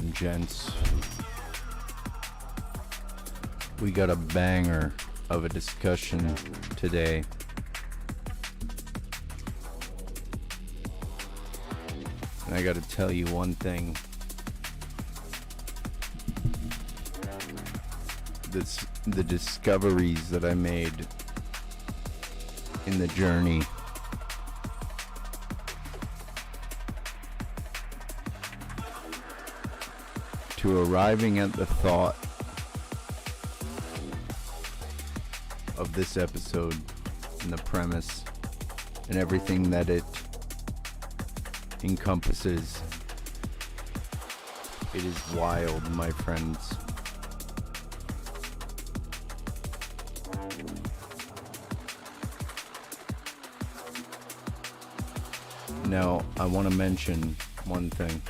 and gents. We got a banger of a discussion today. And I gotta tell you one thing. The discoveries that I made in the journey to arriving at the thought of this episode and the premise and everything that it encompasses. It is wild, my friends. Now, I want to mention one thing.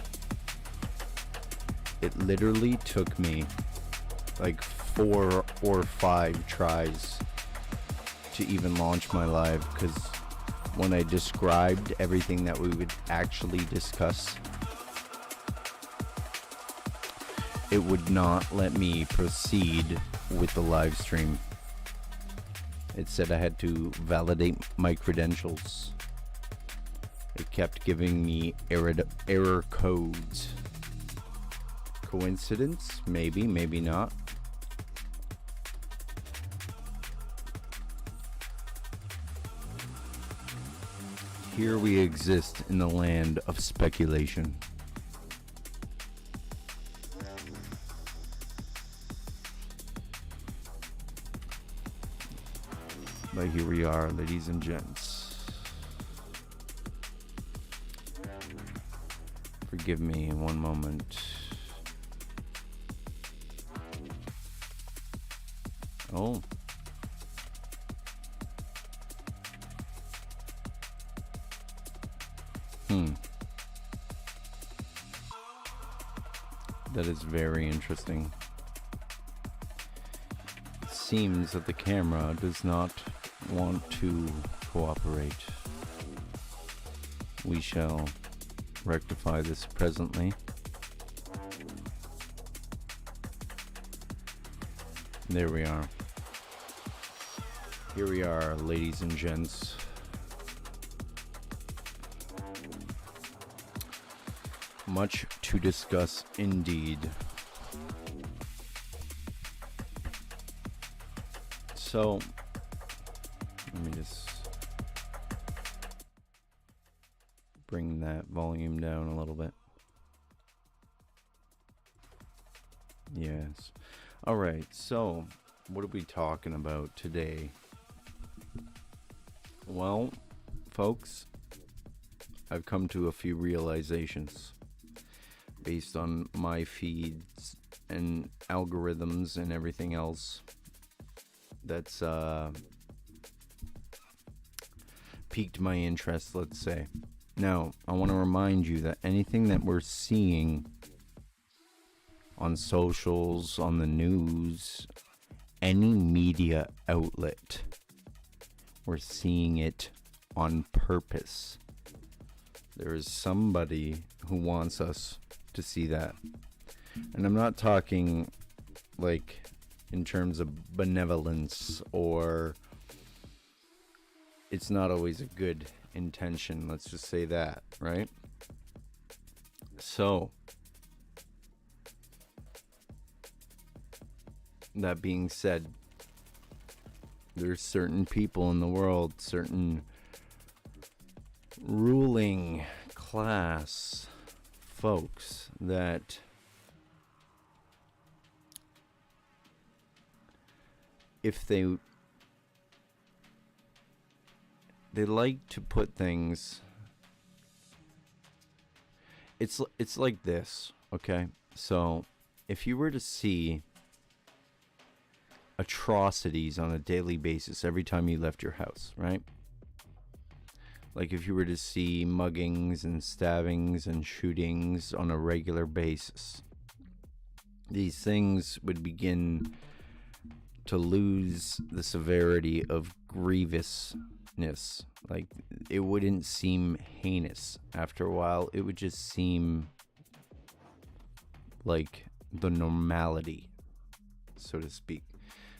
It literally took me like 4 or 5 tries to even launch my live, because when I described everything that we would actually discuss, it would not let me proceed with the live stream. It said I had to validate my credentials. It kept giving me error codes. Coincidence? Maybe, maybe not. Here we exist in the land of speculation. But here we are, ladies and gents. Forgive me one moment. Oh. That is very interesting. It seems that the camera does not want to cooperate. We shall rectify this presently. There we are. Here we are, ladies and gents. Much to discuss indeed. So, let me just bring that volume down a little bit. Yes. All right, so what are we talking about today? Well, folks, I've come to a few realizations based on my feeds and algorithms and everything else that's piqued my interest, let's say. Now, I want to remind you that anything that we're seeing on socials, on the news, any media outlet, we're seeing it on purpose. There is somebody who wants us to see that. And I'm not talking like in terms of benevolence, or it's not always a good intention, let's just say that, right? So, that being said, there's certain people in the world, certain ruling class folks that if they like to put things, it's like this, okay? So if you were to see atrocities on a daily basis every time you left your house, right? Like if you were to see muggings and stabbings and shootings on a regular basis, these things would begin to lose the severity of grievousness. Like, it wouldn't seem heinous. After a while, it would just seem like the normality, so to speak.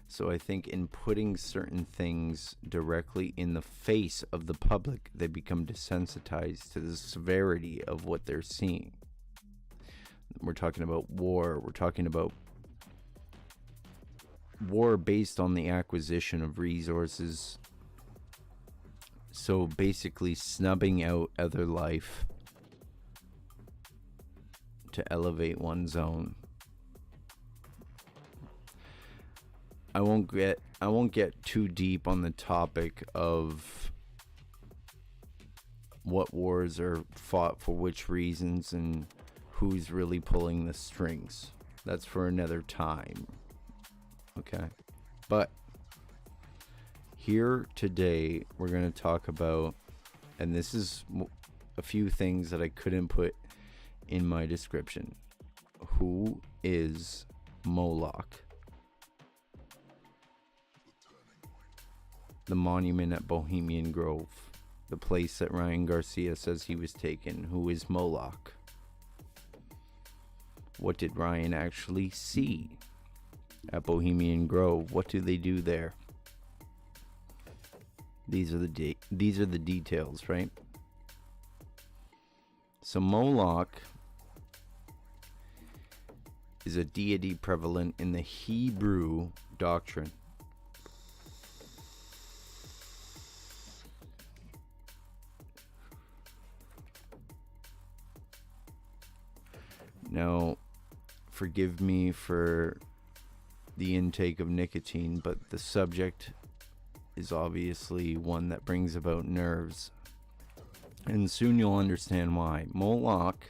So I think in putting certain things directly in the face of the public, they become desensitized to the severity of what they're seeing. We're talking about war. We're talking about war based on the acquisition of resources. So basically snubbing out other life to elevate one's own. I won't get too deep on the topic of what wars are fought for which reasons and who's really pulling the strings. That's for another time. Okay? But here today we're going to talk about, and this is a few things that I couldn't put in my description. Who is Moloch? The monument at Bohemian Grove, the place that Ryan Garcia says he was taken. Who is Moloch? What did Ryan actually see at Bohemian Grove? What do they do there? These are the details, right? So Moloch is a deity prevalent in the Hebrew doctrine. Now, forgive me for the intake of nicotine, but the subject is obviously one that brings about nerves. And soon you'll understand why. Moloch,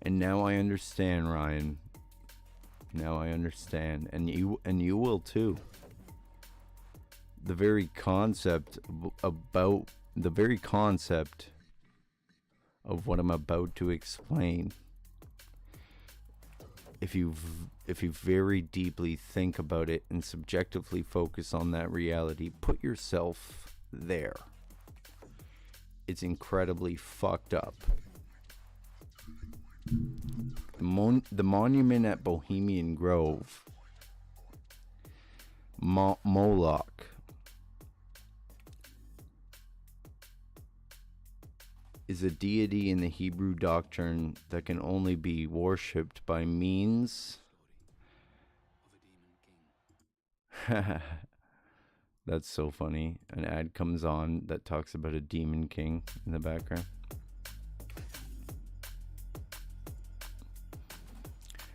and now I understand, Ryan. Now I understand, and you will too. The very concept of what I'm about to explain, if you very deeply think about it and subjectively focus on that reality, put yourself there. It's incredibly fucked up. The monument at Bohemian Grove, Moloch, is a deity in the Hebrew doctrine that can only be worshipped by means That's so funny. An ad comes on that talks about a demon king in the background.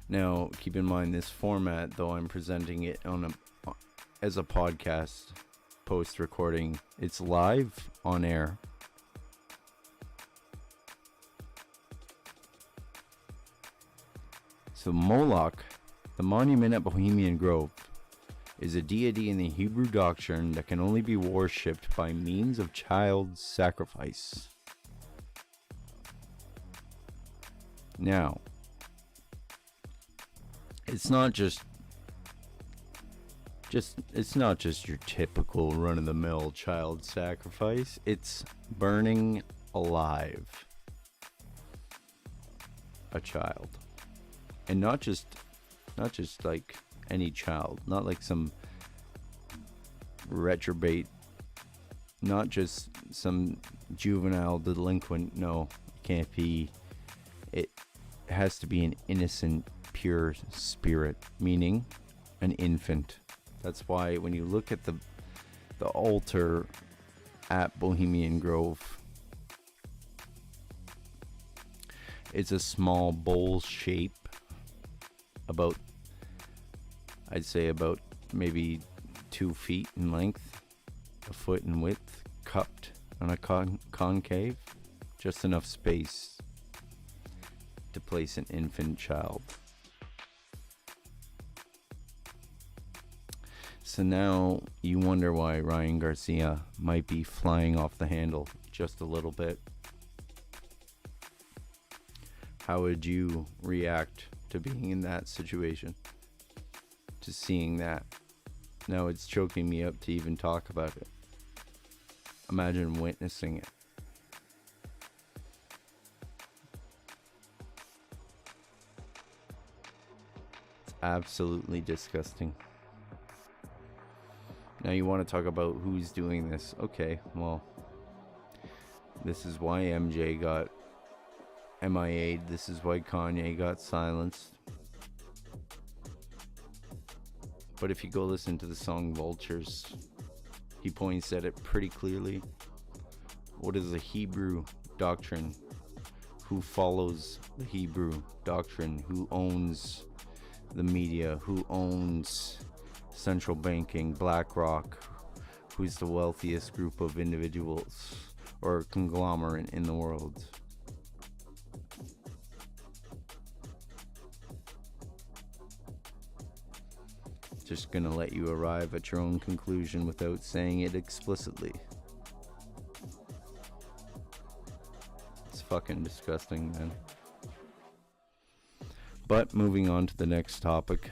Now, keep in mind this format, though I'm presenting it as a podcast post-recording. It's live on air. So Moloch, the monument at Bohemian Grove, is a deity in the Hebrew doctrine that can only be worshipped by means of child sacrifice. Now, it's not just your typical run-of-the-mill child sacrifice. It's burning alive a child. And not just like any child, not like some reprobate, not just some juvenile delinquent. No, it can't be. It has to be an innocent, pure spirit, meaning an infant. That's why when you look at the altar at Bohemian Grove, it's a small bowl shape, I'd say about maybe 2 feet in length, a foot in width, cupped on a concave, just enough space to place an infant child. So now you wonder why Ryan Garcia might be flying off the handle just a little bit. How would you react to being in that situation? To seeing that? Now it's choking me up to even talk about it. Imagine witnessing it. absolutely disgusting. Now you want to talk about who's doing this. Okay, well, this is why MJ got MIA'd. This is why Kanye got silenced. But if you go listen to the song Vultures, he points at it pretty clearly. What is the Hebrew doctrine? Who follows the Hebrew doctrine? Who owns the media? Who owns central banking, BlackRock? Who's the wealthiest group of individuals or conglomerate in the world? Just gonna let you arrive at your own conclusion without saying it explicitly. It's fucking disgusting, man. But moving on to the next topic.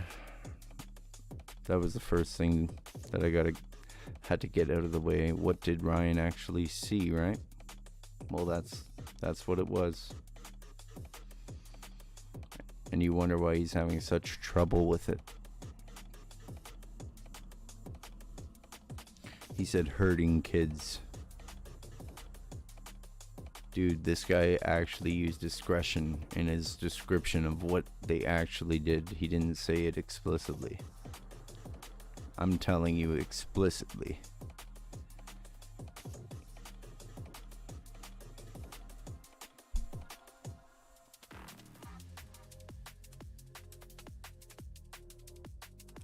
That was the first thing that I had to get out of the way. What did Ryan actually see, right? Well, that's what it was. And you wonder why he's having such trouble with it. He said hurting kids. Dude, this guy actually used discretion in his description of what they actually did. He didn't say it explicitly. I'm telling you explicitly.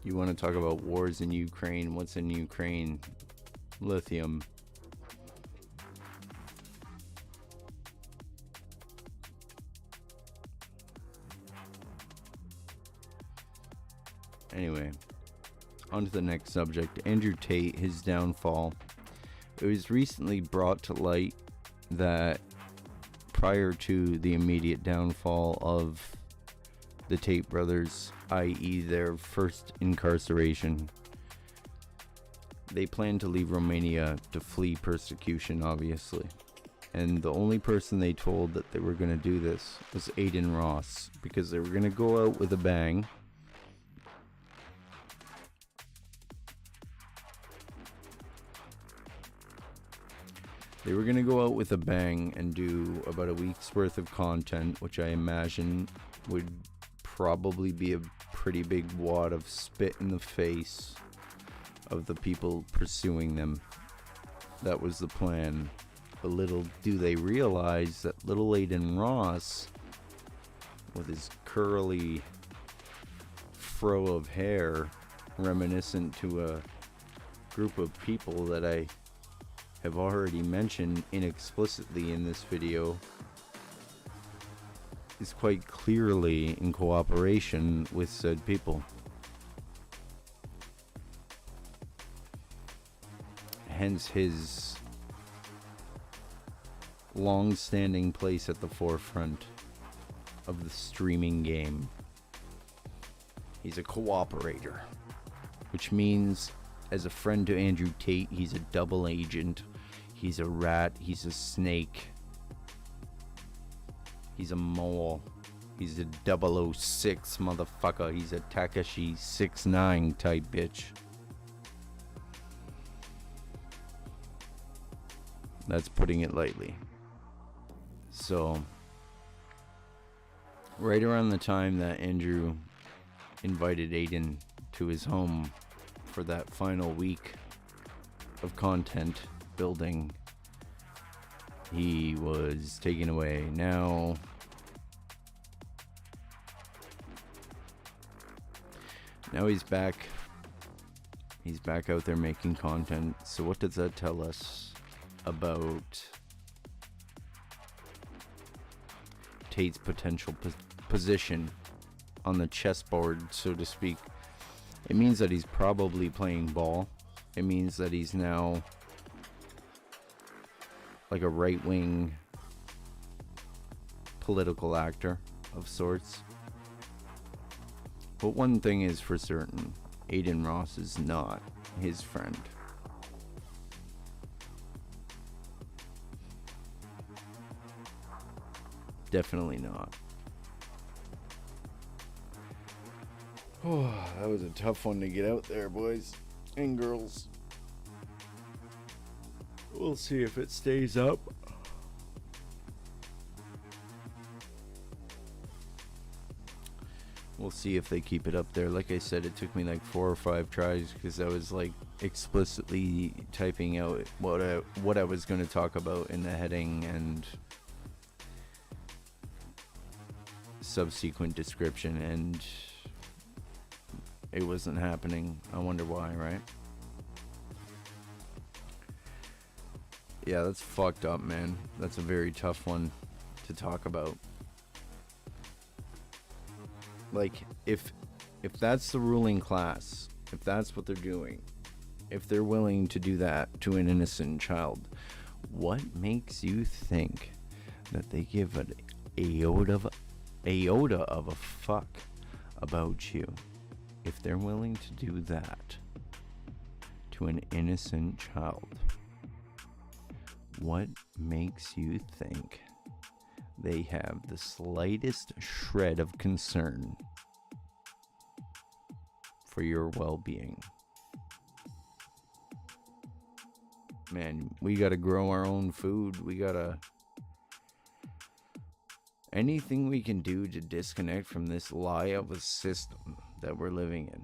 You want to talk about wars in Ukraine? What's in Ukraine? Lithium. Anyway, on to the next subject. Andrew Tate, his downfall. It was recently brought to light that prior to the immediate downfall of the Tate brothers, i.e. their first incarceration, they planned to leave Romania to flee persecution, obviously. And the only person they told that they were going to do this was ADIN Ross, because they were going to go out with a bang. They were going to go out with a bang and do about a week's worth of content, which I imagine would probably be a pretty big wad of spit in the face of the people pursuing them. That was the plan. But little do they realize that little ADIN Ross, with his curly fro of hair, reminiscent to a group of people that I have already mentioned inexplicitly in this video, is quite clearly in cooperation with said people. Hence his long-standing place at the forefront of the streaming game. He's a cooperator, which means, as a friend to Andrew Tate, he's a double agent. He's a rat. He's a snake. He's a mole. He's a 006 motherfucker. He's a Takashi 69 type bitch. That's putting it lightly. So, right around the time that Andrew invited ADIN to his home for that final week of content building, he was taken away. Now he's back. He's back out there making content. So what does that tell us about Tate's potential position on the chessboard, so to speak? It means that he's probably playing ball. It means that he's now like a right-wing political actor of sorts. But one thing is for certain, ADIN Ross is not his friend. Definitely not. Oh, that was a tough one to get out there, boys and girls. We'll see if it stays up. We'll see if they keep it up there. Like I said, it took me like 4 or 5 tries because I was like explicitly typing out what I was going to talk about in the heading and subsequent description, and it wasn't happening. I wonder why, right? Yeah, that's fucked up, man. That's a very tough one to talk about. Like, if that's the ruling class, if that's what they're doing, if they're willing to do that to an innocent child, what makes you think that they give an iota of a fuck about you if they're willing to do that to an innocent child? What makes you think they have the slightest shred of concern for your well-being? Man, we gotta grow our own food. We gotta... anything we can do to disconnect from this lie of a system that we're living in.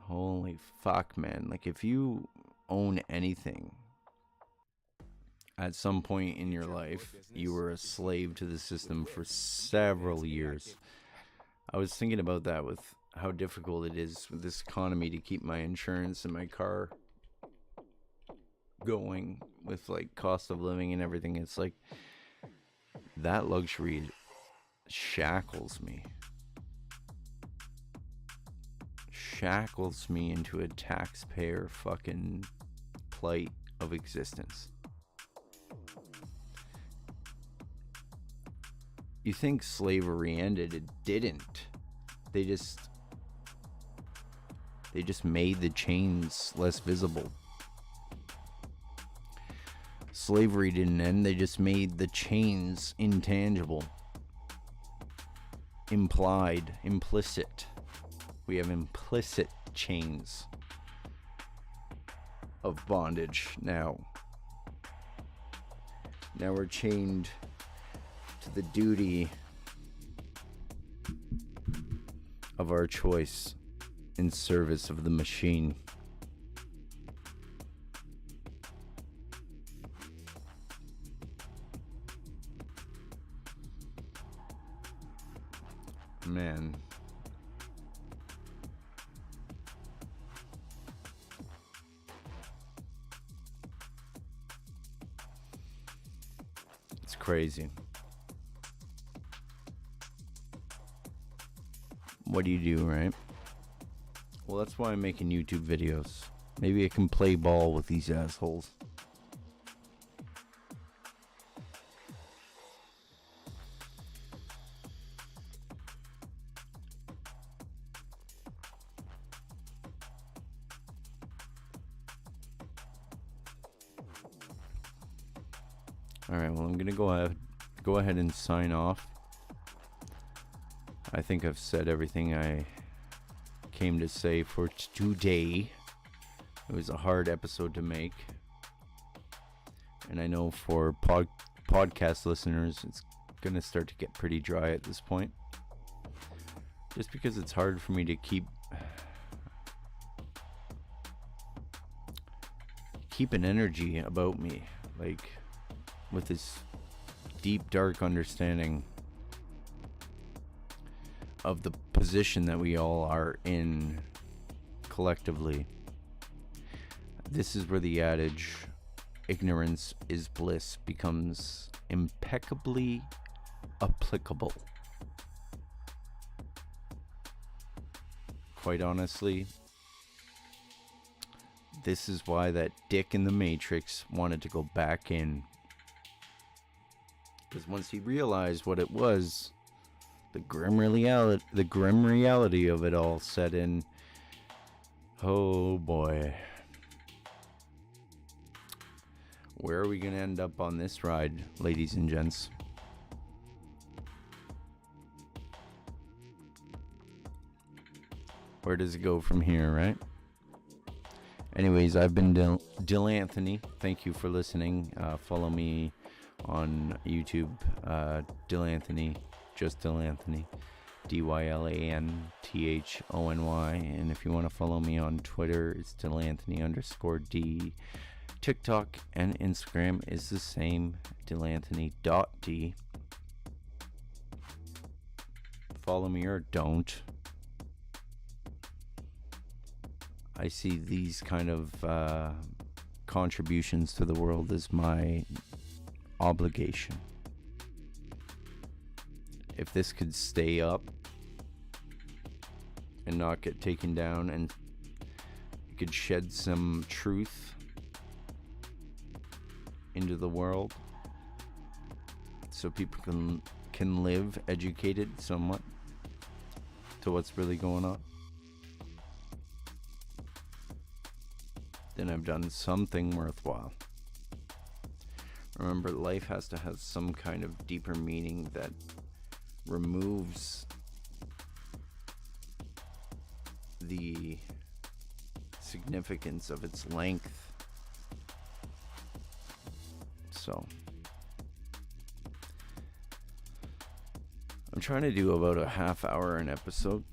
Holy fuck, man. Like, if you own anything, at some point in your life, you were a slave to the system for several years. I was thinking about that with how difficult it is with this economy to keep my insurance and my car going with like cost of living and everything. It's like that luxury shackles me. Shackles me into a taxpayer fucking plight of existence. You think slavery ended? It didn't. They just made the chains less visible. Slavery didn't end. They just made the chains intangible. Implied, implicit. We have implicit chains of bondage now. Now we're chained to the duty of our choice in service of the machine. Man. It's crazy. What do you do, right? Well, that's why I'm making YouTube videos. Maybe I can play ball with these assholes. Alright, well, I'm gonna go ahead and sign off. I think I've said everything I came to say for today. It was a hard episode to make. And I know for podcast listeners, it's gonna start to get pretty dry at this point. Just because it's hard for me to keep an energy about me. Like, with this deep, dark understanding of the position that we all are in collectively. This is where the adage, ignorance is bliss, becomes impeccably applicable. Quite honestly, this is why that dick in the Matrix wanted to go back in. Because once he realized what it was, the grim reality of it all set in. Oh boy. Where are we going to end up on this ride, ladies and gents? where does it go from here, right? Anyways, I've been Dyl.A.D. Thank you for listening. Follow me on YouTube, Dyl.A.D. Just Dyl.A.D. DYLANTHONY. And if you want to follow me on Twitter, it's Dyl.A.D_D. TikTok and Instagram is the same, Dyl.A.D. Follow me or don't. I see these kind of contributions to the world as my obligation. If this could stay up and not get taken down, and it could shed some truth into the world so people can live educated somewhat to what's really going on, then I've done something worthwhile. Remember, life has to have some kind of deeper meaning that removes the significance of its length. So I'm trying to do about a half hour an episode.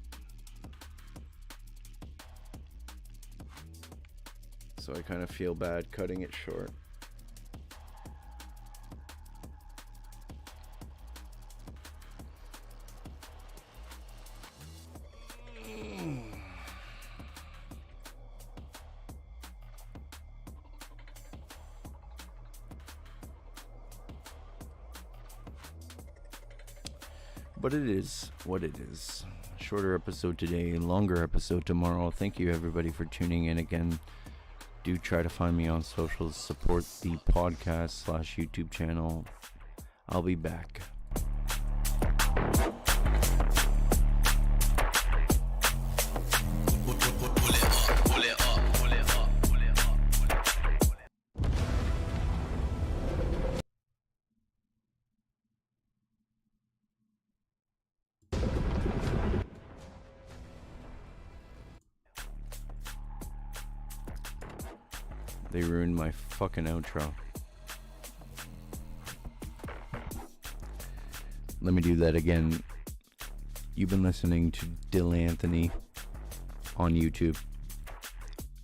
So I kind of feel bad cutting it short. But it is what it is. Shorter episode today, longer episode tomorrow. Thank you everybody for tuning in again. Do try to find me on socials. Support the podcast / YouTube channel. I'll be back. They ruined my fucking outro. Let me do that again. You've been listening to Dyl.A.D. on YouTube.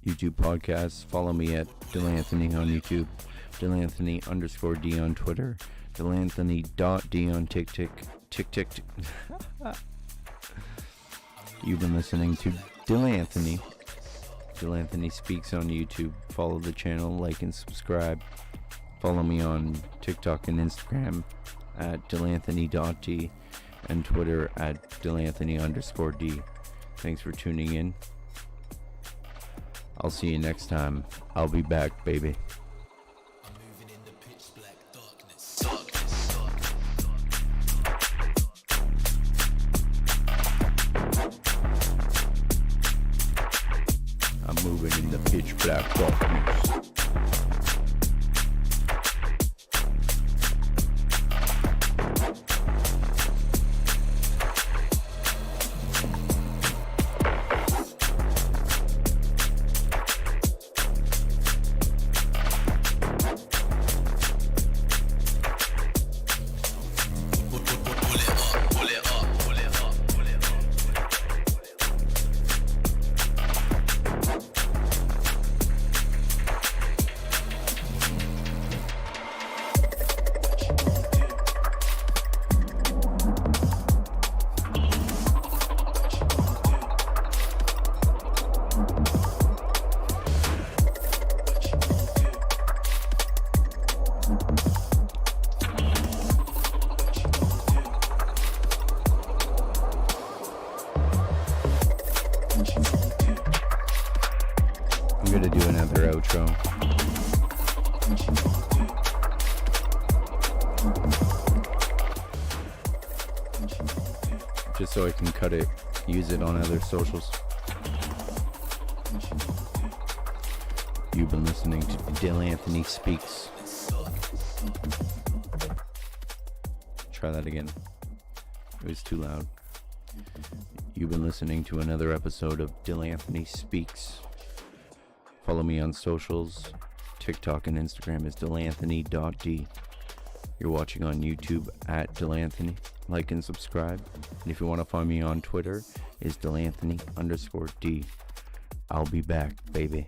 YouTube podcasts. Follow me at Dyl.A.D. on YouTube. Dyl.A.D_D on Twitter. Dyl.A.D.D on TikTok. You've been listening to Dyl.A.D. Dyl.A.D. Speaks on YouTube. Follow the channel, like and subscribe. Follow me on TikTok and Instagram at Dyl.A.D.D and Twitter at Dyl.A.D_D. Thanks for tuning in. I'll see you next time. I'll be back, baby. Moving in the pitch black darkness. I'm gonna do another outro. Just so I can cut it, use it on other socials. You've been listening to Dyl.A.D. Speaks. Try that again. It was too loud. You've been listening to another episode of Dyl.A.D Speaks. Follow me on socials. TikTok and Instagram is Dyl.A.D. You're watching on YouTube at Dyl.A.D. Like and subscribe. And if you want to find me on Twitter, is Dyl.A.D_D. I'll be back, baby.